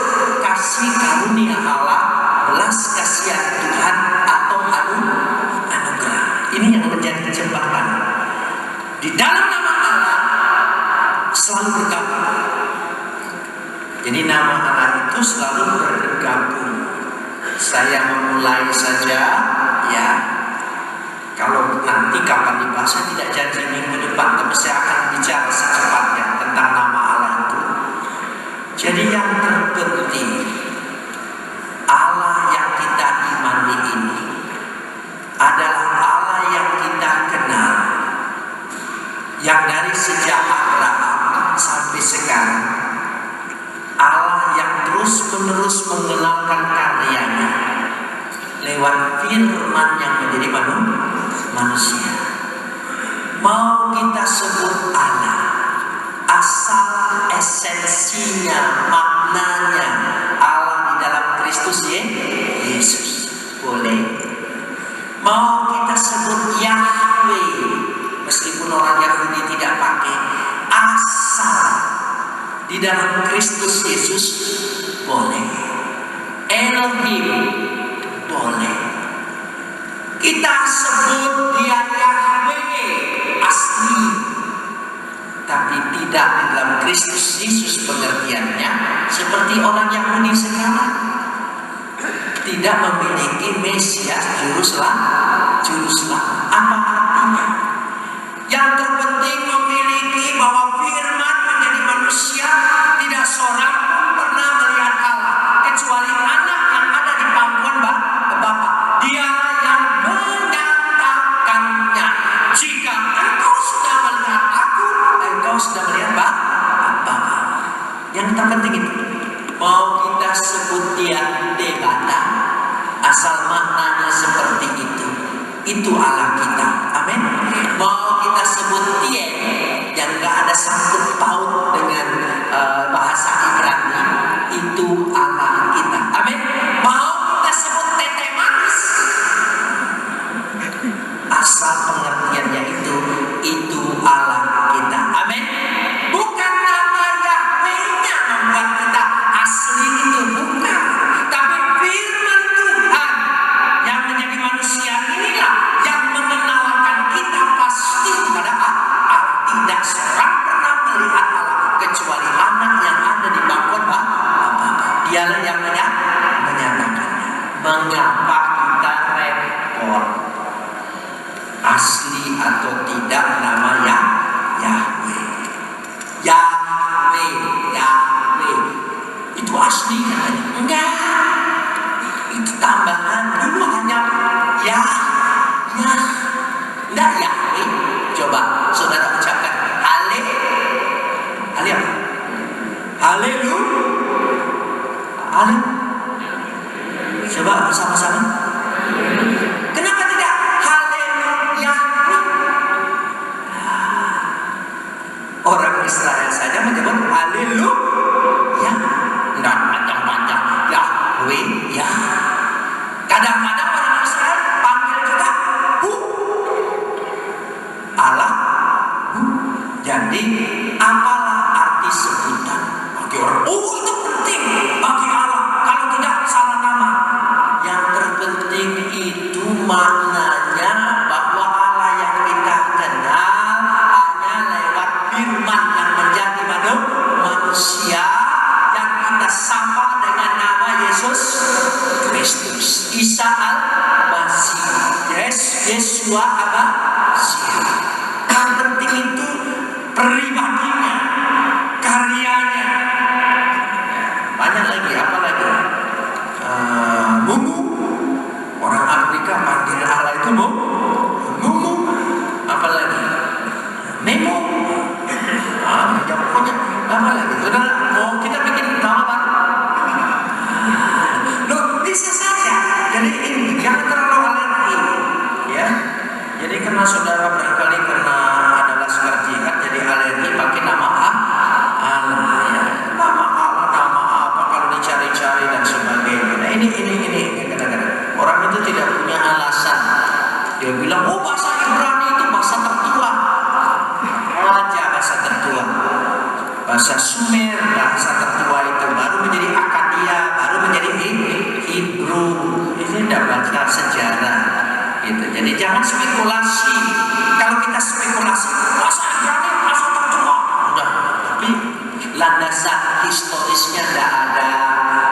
kasih karunia Allah, belas kasihan Tuhan atau anugerah. Ini yang menjadi jembatan. Di dalam nama Allah selalu bergabung. Jadi nama Allah itu selalu bergabung. Saya memulai saja, ya. Kalau nanti kapan dibahas, saya tidak janji minggu depan, tapi saya akan bicara secepatnya tentang nama Allah itu. Jadi yang terpenting, Allah yang kita imani ini adalah Allah yang kita kenal, yang dari sejak Abraham sampai sekarang, Allah yang terus-menerus mengenalkan karyanya lewat firman yang menjadi manusia. Mau kita sebut Allah, asal esensinya, maknanya Allah di dalam Kristus Yesus, boleh. Mau kita sebut Yahweh, meskipun orang Yahudi tidak pakai, asal di dalam Kristus Yesus, boleh. Elohim, boleh. Kita sebut dia Yahweh asli, tapi tidak di dalam Kristus Yesus pengertiannya seperti orang Yahudi sekarang tidak memiliki Mesias juru selamat. Apa artinya? Yang terpenting memiliki bahwa firman menjadi manusia, tidak seorang pun pernah melihat Allah kecuali anak yang ada di pangkuan Bapa. Dia terpenting itu. Mau kita sebut dia Devata, asal maknanya seperti itu Allah kita. Amin. Mau kita sebut dia yang gak ada sangkut paut dengan bahasa Ibrani, itu Allah kita. Amin. Mau kita sebut tete manis, asal pengertiannya itu Allah kita. Amin. Bukan nama Yahweh-nya membuat kita asli itu, bukan. Tapi firman Tuhan yang menjadi manusia inilah yang mengenalkan kita pasti pada Allah. Tidak seorang pernah melihat Allah kecuali anak yang ada di bangkuan Bapa. Dialah yang menyatakannya. Mengapa kita repot? Asli atau tidak nama Yahweh. Yahweh itu asli katanya. Enggak, itu tambahan. Dulu hanya enggak Yahweh. Coba saudara ucapkan haleluya. Coba sama-sama. Kenapa tidak haleluya? Orang Israel saja menyebut haleluya. Enggak panjang-panjang. Yahweh ya. Kadang-kadang orang Israel panggil juga Allah. Jadi apalah arti sebutan bagi orang? Itu penting bagi Allah. Kalau tidak salah nama. Yang terpenting itu maknanya bahwa Allah yang kita kenal hanya lewat firman yang menjadi manusia yang kita sapa dengan nama Yesus Kristus, Isa al-Masih, Yesua al-Masih. Yang penting itu pribadinya, karyanya. Banyak lagi, apa lagi? Mumu. Orang Afrika panggil Allah itu Mumu. Apa lagi? Nemo. Pokoknya apa lagi? Saudara, mau kita bikin nama baru? Loh, bisa saja. Jadi ini jangan terlalu alergi, ya. Jadi karena saudara barangkali karena adalah segar jihad, jadi alergi pakai nama Allah, ya. Nama Allah, nama apa kalau dicari-cari dan sebagainya. Nah, ini kadang-kadang orang itu tidak punya alasan. Dia bilang, bahasa Ibrani itu bahasa tertua. Aja bahasa tertua. Bahasa Sumer bahasa tertua itu baru menjadi Akadia, baru menjadi Hebrew. Ini tidak baca sejarah. Gitu. Jadi jangan spekulasi. Kalau kita spekulasi, bahasa Ibrani bahasa tertua, udah. Tapi landasan historisnya tidak ada,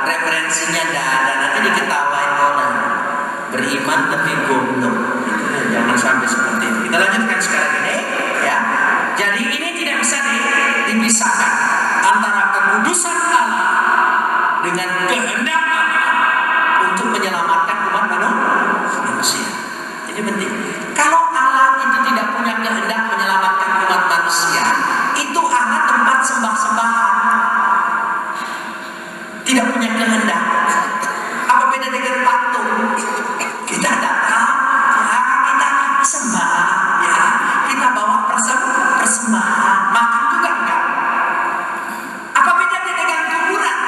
referensinya tidak ada. Nanti diketawain orang beriman tapi goblok. Jangan sampai seperti itu. Kita lanjutkan sekarang ini, ya. Jadi ini tidak bisa dipisahkan antara kekudusan Allah dengan kehendak Allah untuk menyelamatkan umat manusia. Ini penting. Kalau Allah itu tidak punya kehendak menyelamatkan umat manusia, itu Allah tempat sembah-sembahan. Tidak punya kehendak. Apa beda dengan patung? Kita datang, kita sembah, ya. Kita bawa persembahan, makan juga enggak. Apa bedanya dengan kuburan?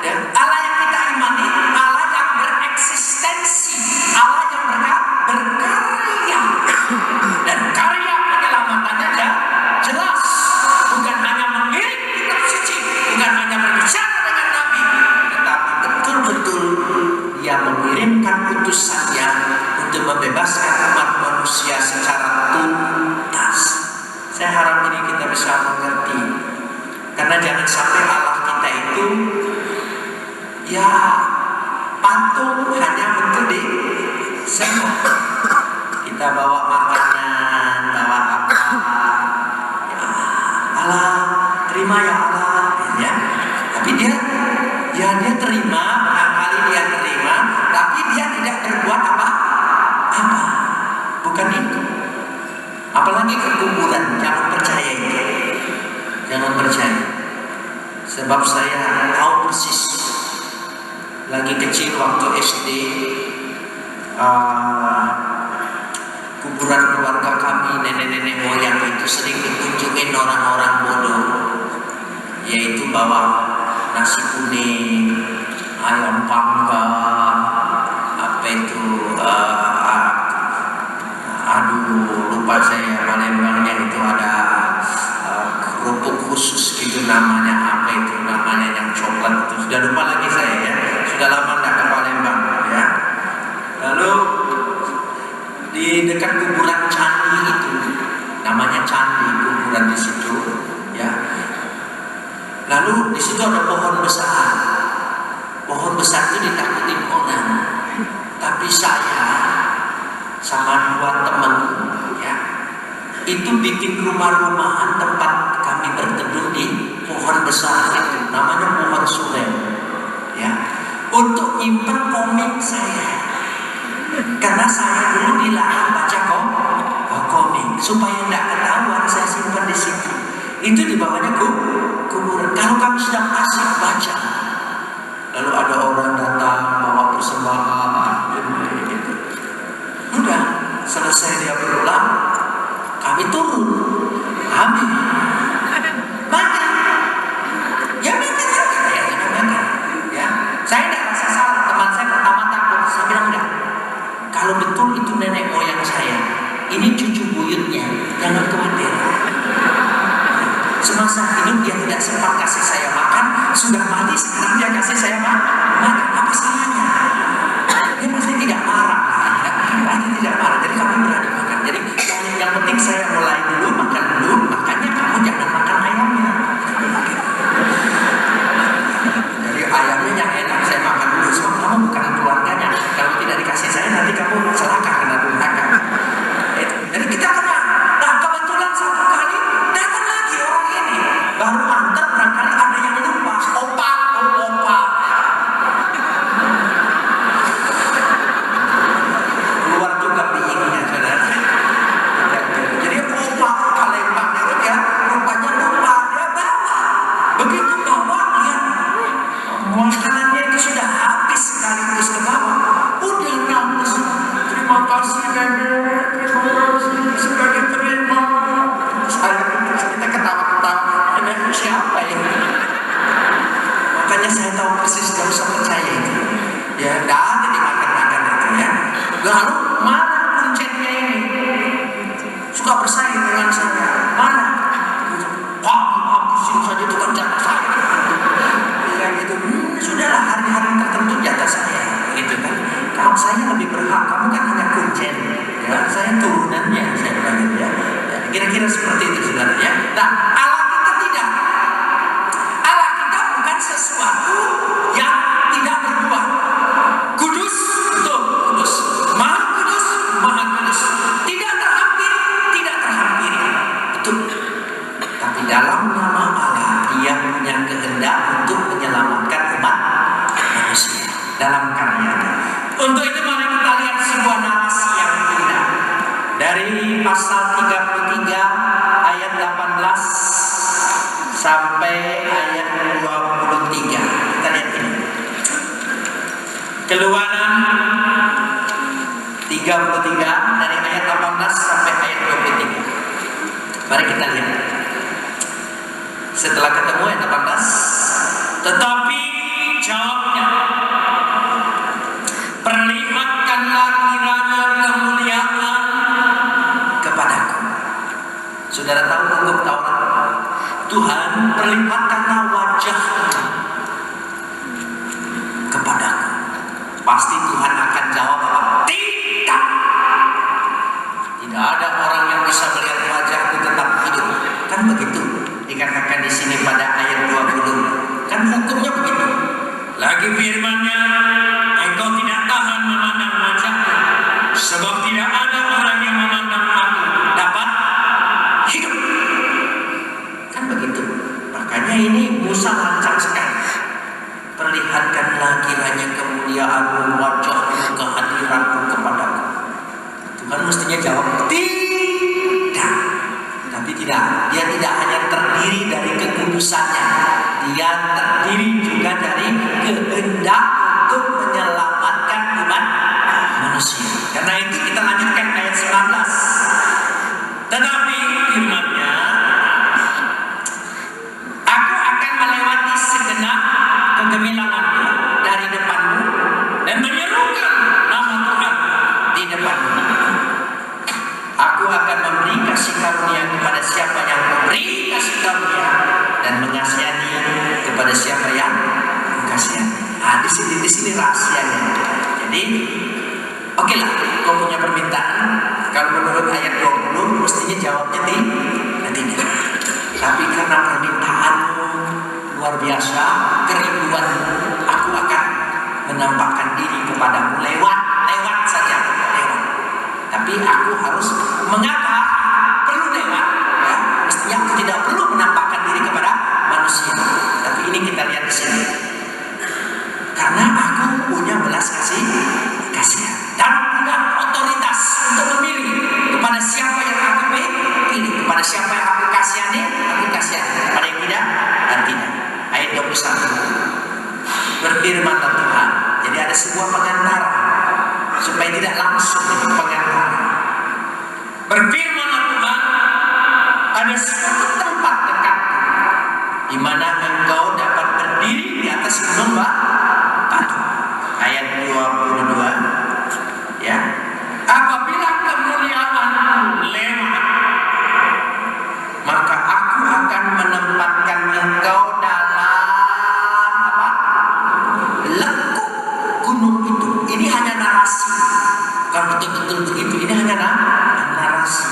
Ya. Allah yang kita imani, Allah yang bereksistensi, Allah yang berkarya, dan karya penyelamatannya jelas. Bukan hanya mengirim kitab suci, bukan hanya berbicara dengan Nabi, tetapi betul-betul Dia mengirimkan utusannya untuk membebaskan umat manusia secara tuntas. Saya harap ini kita bisa mengerti, karena jangan sampai Allah kita itu ya patung hanya untuk disembah. Kita bawa makanan, bawa apa, ya Allah terima ya Allah, ya. Tapi dia terima, barangkali dia terima, tapi dia tidak berbuat apa-apa. Bukan itu. Apalagi ke kuburan, jangan percaya itu. Jangan percaya. Sebab saya tahu persis, lagi kecil waktu SD, kuburan keluarga kami, nenek-nenek moyang itu sering dikunjungin orang-orang bodoh, yaitu bawa nasi kuning, ayam panggang, apa itu, aduh lupa saya, Palembangnya itu ada kerupuk khusus gitu namanya, apa itu namanya yang coklat itu, sudah lupa lagi saya ya, sudah lama nggak ke Palembang ya. Lalu di dekat kuburan candi itu, namanya candi, kuburan di situ ya. Lalu di situ ada pohon besar. Pohon besar itu ditakutin orang. Tapi saya sama dua teman ya, itu bikin rumah-rumahan tempat kami berteduh di pohon besar itu, namanya pohon suren ya, untuk nyimpen komik saya. Karena saya dulu dilarang baca komik, supaya tidak ketahuan saya simpan di situ. Itu di bawahnya kuburan. Kalau kami sedang asik baca, lalu ada orang datang bawa persembahan, gitu. Udah selesai dia berulang, kami turun, ambil, makan, ya makan aja, ya jangan makan, ya. Saya tidak rasa salah, teman saya pertama takut, saya bilang enggak. Kalau betul itu nenek moyang saya, ini cucu buyutnya, jangan khawatir. Semasa hidup dia tidak sempat kasih saya makan, sudah mati sekarang dia kasih saya makan, apa salahnya? Dia pasti tidak marah, ya. Pasti tidak marah. Jadi kami berani makan. Jadi yang penting saya mulai dulu, makan dulu, makanya kamu jangan makan ayamnya. Jadi ayamnya yang enak saya makan dulu, sebab kamu bukan keluarganya. Kalau tidak dikasih saya nanti kamu celaka kena durhaka. Jadi kita kena. Nah kebetulan satu kali datang lagi orang ini, baru antar barangkali ada yang lupa, opa. Keluar juga biingnya saudara. Jadi opa Palembang itu dia rupanya lupa, dia bawa. Begitu bawa lihat makanannya itu sudah habis sekaligus ke bawah. Udah nangis, terima kasih nenek, terima kasih sudah diterima. Kita ketawa-ketawa, nenek siapa ini? Makanya saya tahu persis, gak usah percaya itu. Ya, gak ada dimakan-makan itu ya. Lalu mana kuncinya ini? Suka bersaing dengan saya. Mana? Wah, habisin saja itu kan jatah saya. Ya gitu. Sudahlah, hari-hari tertentu jatah saya. Gitu kan. Kalau saya lebih berhak, kamu kan hanya kuncen. Ya, saya turunannya, saya bilang gitu ya. Kira-kira seperti itu saudara ya. Nah, Allah kita tidak. Allah kita bukan sesuatu yang tidak berbuat. Kudus, betul, kudus. Maha kudus, maha kudus. Tidak terhampiri, betul. Tapi dalam nama Allah, Dia punya kehendak untuk menyelamatkan umat manusia dalam karyanya. Untuk itu mari kita lihat sebuah narasi yang indah dari pasal 33 ayat 18 sampai ayat 23. Kita lihat ini. Keluaran 33 dari ayat 18 sampai ayat 23. Mari kita lihat. Setelah ketemu ayat 18, tetapi jawabnya, perlihatkanlah kiranya kemuliaan kepadaku. Saudara tahu hukum Taurat? Tuhan, perlihatkanlah wajahmu kepadaku. Pasti Tuhan akan jawab apa? Tidak. Tidak ada orang yang bisa melihat wajahku tetap hidup. Kan begitu dikatakan di sini pada ayat 20. Kan hukumnya begitu. Lagi firman-Nya, engkau tidak tahan memandang wajahku, sebab tidak ada orang yang memandang aku dapat hidup. Kan begitu. Makanya ini Musa lancang sekali. Perlihatkanlah kiranya kemuliaan wajahmu, kehadiranmu kepadaku. Tuhan mestinya jawab tidak. Tapi tidak. Dia tidak hanya terdiri dari kekudusannya, dia terdiri juga dari kehendak untuk menyelamatkan umat manusia. Karena itu kita lanjutkan ayat 19. Tetapi firman-Nya, aku akan melewati segenap kegemilanganmu dari depanmu dan menyerukan nama Tuhan di depanmu. Aku akan memberi kasih karunia kepada siapa yang memberi kasih karunia dan mengasihani kepada siapa yang mengasihi. Nah, di sini rahasianya. Jadi, oke lah, kau punya permintaan. Kalau menurut ayat 20, mestinya jawabnya tidak. Tapi karena permintaanmu luar biasa, kerinduan, aku akan menampakkan diri kepadamu lewat saja. Tapi aku harus mengapa perlu lewat? Ya, mestinya aku tidak perlu menampakkan diri kepada manusia. Tapi ini kita lihat di sini. Karena aku punya belas kasihan dan punya otoritas untuk memilih kepada siapa yang aku pilih, kepada siapa yang aku kasihani, kepada yang tidak dan tidak. Ayat 21. Berfirmanlah Tuhan. Jadi ada sebuah pengantara supaya tidak langsung pengantara. Berfirmanlah Tuhan, ada suatu tempat dekatku di mana engkau dapat berdiri di atas gunung batu. Ayat 22. Ya. Apabila kemuliaanku lewat, maka aku akan menempatkan engkau dalam lekuk gunung itu. Ini hanya narasi, bukan betul-betul begitu. Ini hanya narasi.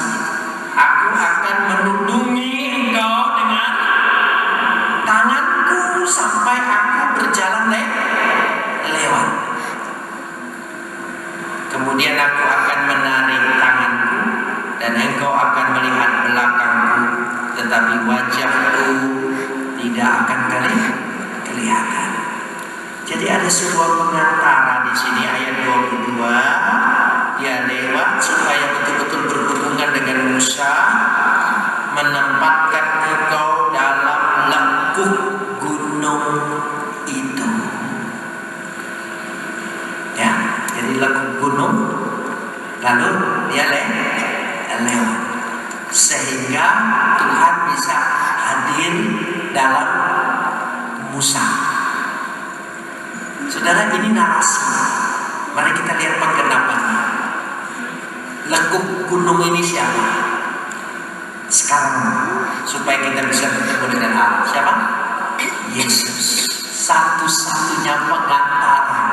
Aku akan menundungi engkau dengan tanganku sampai aku berjalan lewat. Kemudian aku akan menarik tanganku dan engkau akan melihat belakangku, tetapi wajahku tidak akan kelihatan. Jadi ada sebuah pengantara di sini ayat 22. Dia lewat supaya betul-betul berhubungan dengan Musa, menempatkan engkau dalam lekuk gunung itu. Ya, jadi lekuk gunung, lalu dia lewat sehingga Tuhan bisa hadir dalam Musa. Saudara, ini narasi. Mari kita lihat penggenapannya. Lekuk gunung ini siapa? Sekarang supaya kita bisa bertemu dengan Allah. Siapa? Yesus. Satu-satunya pengantara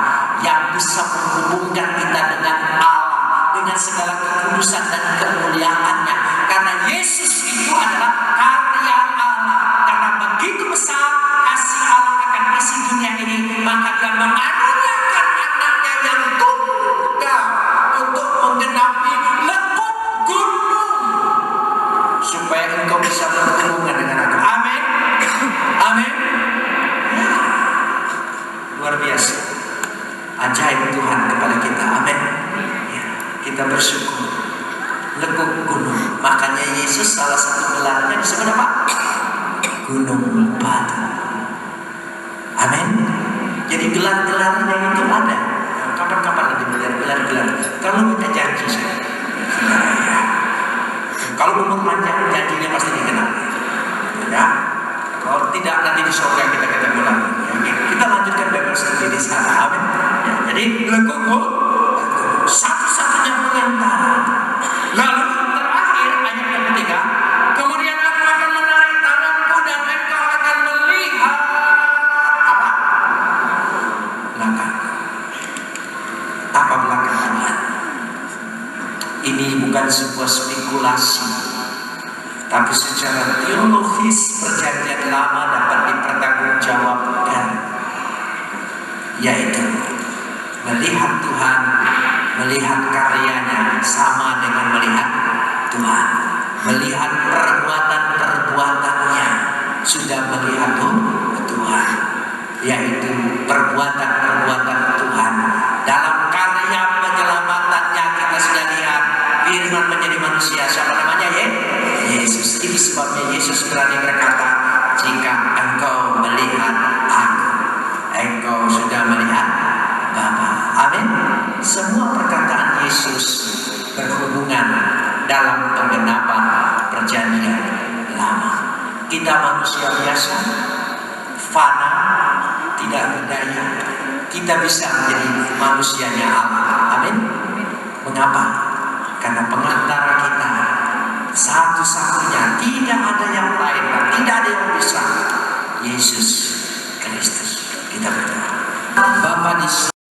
yang bisa menghubungkan kita dengan Allah, dengan segala kekudusan dan kemuliaannya. Karena Yesus itu adalah karya Allah. Karena begitu besar kasih Allah akan isi dunia ini, maka Dia mengaruniakan anaknya yang tunggal untuk menggenapi lekuk gunung supaya engkau bisa berhubungan dengan aku. Amin. Amin. Ya. Luar biasa. Ajaib Tuhan kepada kita. Amin. Ya. Kita bersyukur. Lekuk gunung. Makanya Yesus salah satu gelarnya disebut apa? Gunung batu. Amin. Jadi gelar-gelarnya itu ada. Kapan-kapan nanti belajar gelar-gelar. Kalau kita janji, saudara, ya. Kalau umur panjang, janjinya pasti dikenal. Ya. Kalau tidak, nanti di surga kita ketemu lagi. Ya. Kita lanjutkan Bible study di sana. Amin. Ya. Jadi lekuk satu-satunya pengantara. Lalu terakhir ayat yang ketiga, kemudian aku akan menarik tanganku dan engkau akan melihat apa? Belakang. Apa belakang Tuhan? Ini bukan sebuah spekulasi, tapi secara teologis perjanjian lama dapat dipertanggungjawabkan, yaitu melihat Tuhan, melihat karyanya sama dengan melihat Tuhan. Melihat perbuatan-perbuatannya sudah melihat Tuhan, yaitu perbuatan-perbuatan Tuhan. Dalam karya penyelamatannya kita sudah lihat firman menjadi manusia. Siapa namanya? Yesus. Itu sebabnya Yesus berani berkata, jika engkau melihat dalam penggenapan perjanjian lama. Kita manusia biasa, fana, tidak berdaya. Kita bisa menjadi manusianya Allah. Amin. Mengapa? Karena pengantara kita satu-satunya, tidak ada yang lain, tidak ada yang bisa, Yesus Kristus. Kita berdoa. Bapa di